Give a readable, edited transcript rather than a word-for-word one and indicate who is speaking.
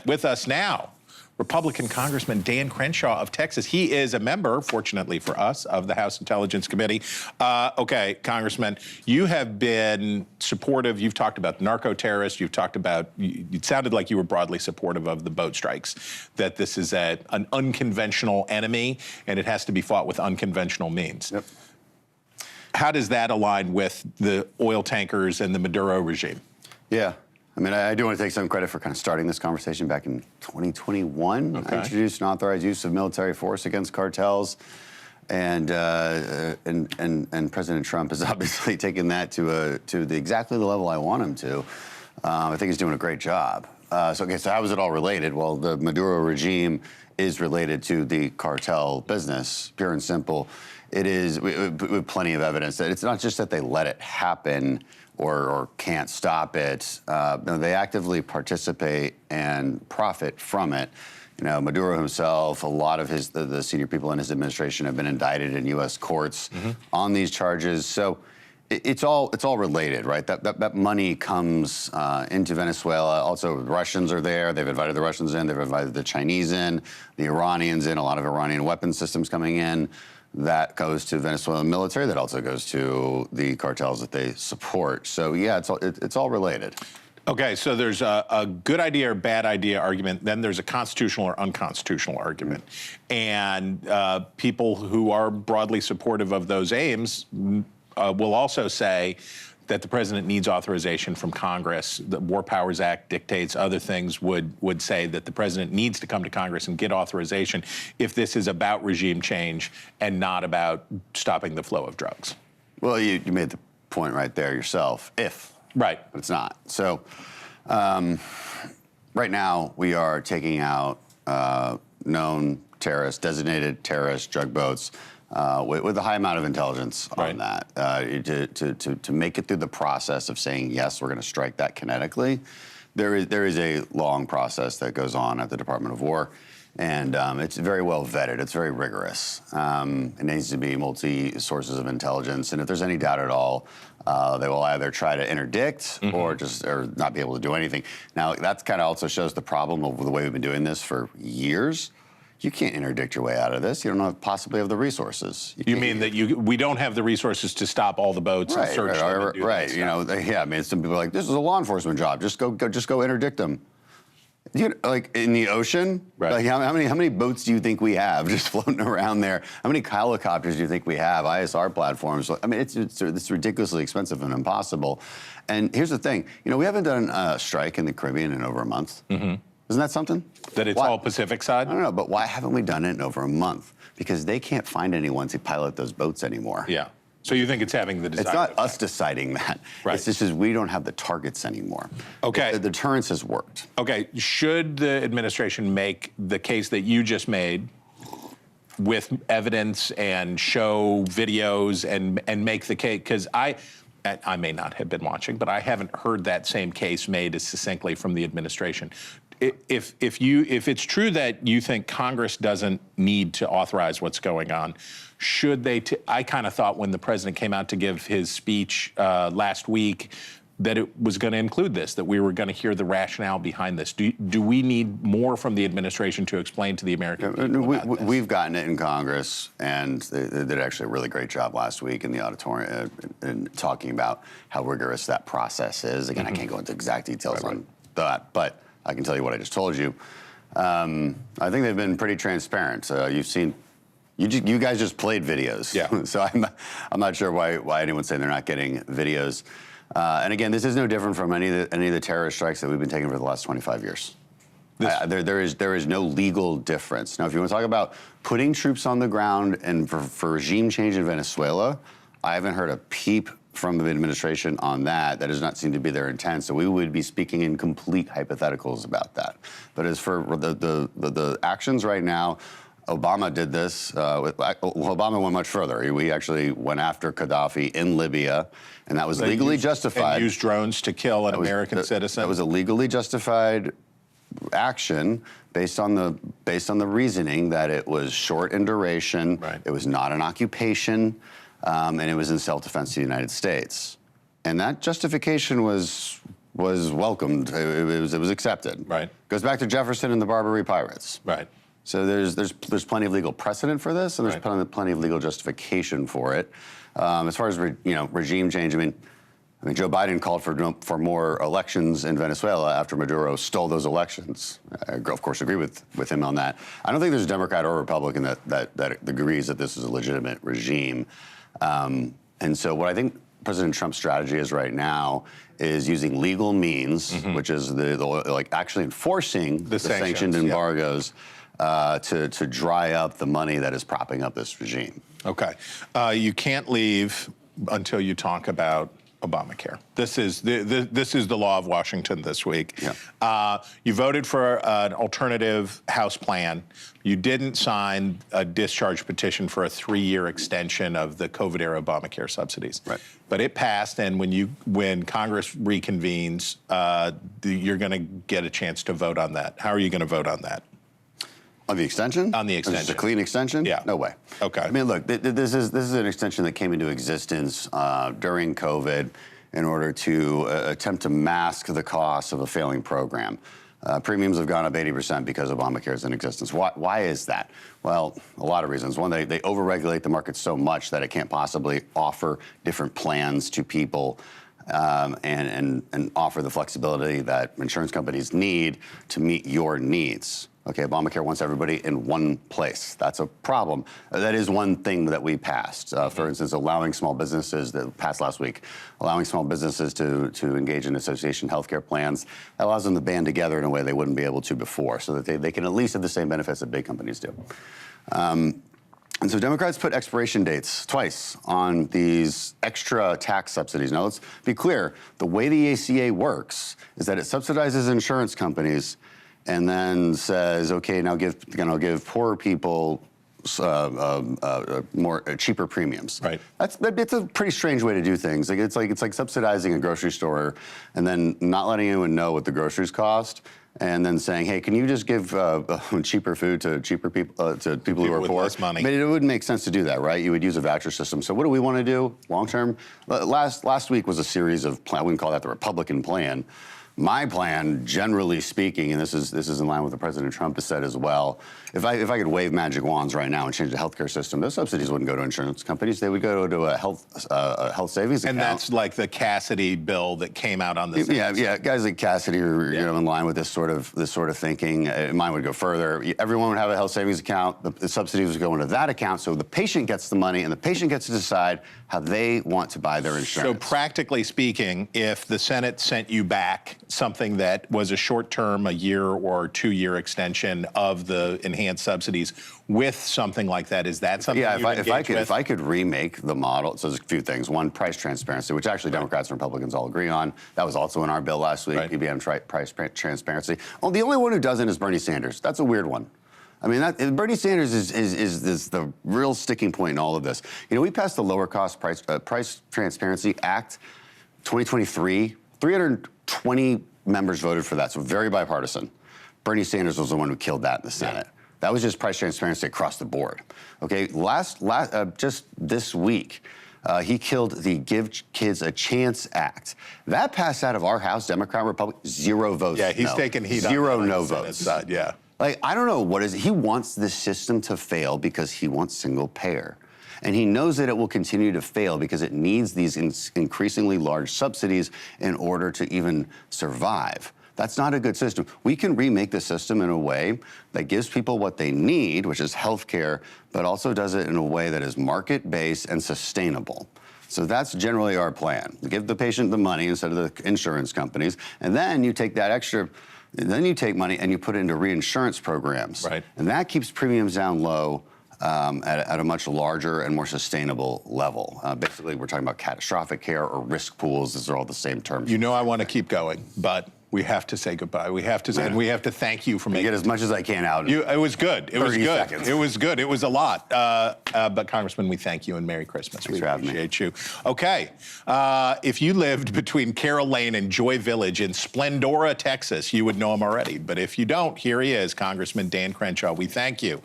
Speaker 1: with us now, Republican Congressman Dan Crenshaw of Texas. He is a member, fortunately for us, of the House Intelligence Committee. Okay, Congressman, you have been supportive. You've talked about narco-terrorists. You've talked about, it sounded like you were broadly supportive of the boat strikes, that this is an unconventional enemy and it has to be fought with unconventional means.
Speaker 2: Yep.
Speaker 1: How does that align with the oil tankers and the Maduro regime?
Speaker 2: Yeah. I mean, I do want to take some credit for kind of starting this conversation back in 2021.
Speaker 1: Okay.
Speaker 2: I introduced an authorized use of military force against cartels, and President Trump has obviously taken that to exactly the level I want him to. I think he's doing a great job. So how is it all related? Well, the Maduro regime is related to the cartel business, pure and simple. It is, we have plenty of evidence that it's not just that they let it happen or can't stop it. No, they actively participate and profit from it. You know, Maduro himself, a lot of the senior people in his administration have been indicted in U.S. courts on these charges. So it's all related, right? That money comes into Venezuela. Also, the Russians are there. They've invited the Russians in. They've invited the Chinese in, the Iranians in. A lot of Iranian weapon systems coming in. That goes to Venezuelan military. That also goes to the cartels that they support. So yeah, it's all related.
Speaker 1: Okay, so there's a good idea or bad idea argument, then there's a constitutional or unconstitutional argument. And people who are broadly supportive of those aims will also say that the president needs authorization from Congress. The War Powers Act dictates other things would say that the president needs to come to Congress and get authorization if this is about regime change and not about stopping the flow of drugs.
Speaker 2: Well, you made the point right there yourself, if.
Speaker 1: Right.
Speaker 2: But it's not. So right now we are taking out known terrorists, designated terrorist drug boats, with a high amount of intelligence on that, to make it through the process of saying, yes, we're going to strike that kinetically. There is a long process that goes on at the Department of War, and it's very well vetted. It's very rigorous. It needs to be multi-sources of intelligence, and if there's any doubt at all, they will either try to interdict or not be able to do anything. Now, that kind of also shows the problem of the way we've been doing this for years. You can't interdict your way out of this. You don't possibly have the resources.
Speaker 1: You mean that we don't have the resources to stop all the boats and search them and do that stuff.
Speaker 2: You know, yeah. I mean, some people are like, this is a law enforcement job. Just go interdict them. Like in the ocean, like how many boats do you think we have just floating around there? How many helicopters do you think we have? ISR platforms. I mean, it's ridiculously expensive and impossible. And here's the thing. You know, we haven't done a strike in the Caribbean in over a month. Isn't that something?
Speaker 1: That it's all Pacific side?
Speaker 2: I don't know, but why haven't we done it in over a month? Because they can't find anyone to pilot those boats anymore.
Speaker 1: Yeah. So you think it's having the desired
Speaker 2: It's not
Speaker 1: effect.
Speaker 2: us deciding that.
Speaker 1: Right.
Speaker 2: It's just we don't have the targets anymore.
Speaker 1: Okay.
Speaker 2: The deterrence has worked.
Speaker 1: Okay. Should the administration make the case that you just made with evidence and show videos and make the case? Because I may not have been watching, but I haven't heard that same case made as succinctly from the administration. If it's true that you think Congress doesn't need to authorize what's going on, should they? I kind of thought when the president came out to give his speech last week that it was going to include this, that we were going to hear the rationale behind this. Do we need more from the administration to explain to the American people about this?
Speaker 2: We've gotten it in Congress, and they did actually a really great job last week in the auditorium in talking about how rigorous that process is. Again, I can't go into exact details on that, but I can tell you what I just told you. I think they've been pretty transparent. You've seen, you guys just played videos.
Speaker 1: Yeah.
Speaker 2: So I'm not sure why anyone's saying they're not getting videos. And again, this is no different from any of the terrorist strikes that we've been taking for the last 25 years. There is no legal difference. Now, if you want to talk about putting troops on the ground and for regime change in Venezuela, I haven't heard a peep from the administration on that. That does not seem to be their intent. So we would be speaking in complete hypotheticals about that. But as for the actions right now, Obama did this. Obama went much further. We actually went after Gaddafi in Libya, and that was legally justified.
Speaker 1: And used drones to kill an American citizen.
Speaker 2: That was a legally justified action based on the reasoning that it was short in duration. It was not an occupation. And it was in self-defense to the United States. And that justification was was welcomed. It was accepted.
Speaker 1: Right.
Speaker 2: Goes back to Jefferson and the Barbary Pirates.
Speaker 1: Right.
Speaker 2: So there's plenty of legal precedent for this, and there's plenty of legal justification for it. As far as regime change, I mean, Joe Biden called for more elections in Venezuela after Maduro stole those elections. I, of course, agree with him on that. I don't think there's a Democrat or Republican that agrees that this is a legitimate regime. And so what I think President Trump's strategy is right now is using legal means, which is like actually enforcing the sanctioned embargoes to dry up the money that is propping up this regime.
Speaker 1: Okay. You can't leave until you talk about Obamacare. This is the law of Washington this week.
Speaker 2: Yeah.
Speaker 1: You voted for an alternative House plan. You didn't sign a discharge petition for a 3-year extension of the COVID-era Obamacare subsidies.
Speaker 2: Right.
Speaker 1: But it passed, and when Congress reconvenes, you're going to get a chance to vote on that. How are you going to vote on that?
Speaker 2: On the extension?
Speaker 1: On the extension.
Speaker 2: Is it a clean extension?
Speaker 1: Yeah.
Speaker 2: No way.
Speaker 1: Okay.
Speaker 2: I mean, look, this is an extension that came into existence during COVID in order to attempt to mask the cost of a failing program. Premiums have gone up 80% because Obamacare is in existence. Why is that? Well, a lot of reasons. One, they overregulate the market so much that it can't possibly offer different plans to people and offer the flexibility that insurance companies need to meet your needs. Okay, Obamacare wants everybody in one place. That's a problem. That is one thing that we passed. For instance, allowing small businesses, that passed last week, allowing small businesses to engage in association healthcare plans, that allows them to band together in a way they wouldn't be able to before, so that they can at least have the same benefits that big companies do. And so Democrats put expiration dates twice on these extra tax subsidies. Now, let's be clear. The way the ACA works is that it subsidizes insurance companies and then says, okay, now give poorer people cheaper premiums.
Speaker 1: Right.
Speaker 2: It's a pretty strange way to do things. It's like subsidizing a grocery store and then not letting anyone know what the groceries cost, and then saying, hey, can you just give cheaper food to people who are
Speaker 1: with
Speaker 2: poor?
Speaker 1: less money.
Speaker 2: I mean, it wouldn't make sense to do that, right? You would use a voucher system. So what do we want to do long term? Last week was a series of I wouldn't call that the Republican plan. My plan, generally speaking, and this is in line with what President Trump has said as well, if I could wave magic wands right now and change the healthcare system, those subsidies wouldn't go to insurance companies. They would go to a health savings account.
Speaker 1: And that's like the Cassidy bill that came out on this.
Speaker 2: Yeah. Guys like Cassidy are in line with this sort of thinking. Mine would go further. Everyone would have a health savings account. The subsidies would go into that account, so the patient gets the money, and the patient gets to decide how they want to buy their insurance.
Speaker 1: So practically speaking, if the Senate sent you back something that was a short-term, a year or 2-year extension of the enhanced subsidies with something like that, is that something you'd engage with?
Speaker 2: If I could remake the model, so there's a few things. One, price transparency, which actually Democrats and Republicans all agree on. That was also in our bill last week, PBM price transparency. Oh, the only one who doesn't is Bernie Sanders. That's a weird one. I mean, Bernie Sanders is the real sticking point in all of this. We passed the Lower Cost Price Transparency Act 2023. 320 members voted for that, so very bipartisan. Bernie Sanders was the one who killed that in the Senate. Yeah. That was just price transparency across the board. Okay, just this week, he killed the Give Kids a Chance Act. That passed out of our House, Democrat, Republican, 0 votes.
Speaker 1: Yeah, he's taking heat on
Speaker 2: 0
Speaker 1: the
Speaker 2: no
Speaker 1: Senate
Speaker 2: votes.
Speaker 1: Side, yeah.
Speaker 2: Like, I don't know what is, he wants this system to fail because he wants single payer. And he knows that it will continue to fail because it needs these increasingly large subsidies in order to even survive. That's not a good system. We can remake the system in a way that gives people what they need, which is health care, but also does it in a way that is market-based and sustainable. So that's generally our plan. Give the patient the money instead of the insurance companies, and then you take that extra, then you take money and you put it into reinsurance programs.
Speaker 1: Right.
Speaker 2: And that keeps premiums down low at a much larger and more sustainable level. Basically, we're talking about catastrophic care or risk pools. These are all the same terms.
Speaker 1: I want to keep going, but we have to say goodbye. We have to say, and we have to thank you for making.
Speaker 2: Get as much as I can out.
Speaker 1: It was good. It was
Speaker 2: 30
Speaker 1: good.
Speaker 2: seconds.
Speaker 1: It was good. It was a lot. But Congressman, we thank you and Merry Christmas.
Speaker 2: Thanks for having me.
Speaker 1: We appreciate you. Okay, if you lived between Carroll Lane and Joy Village in Splendora, Texas, you would know him already. But if you don't, here he is, Congressman Dan Crenshaw. We thank you.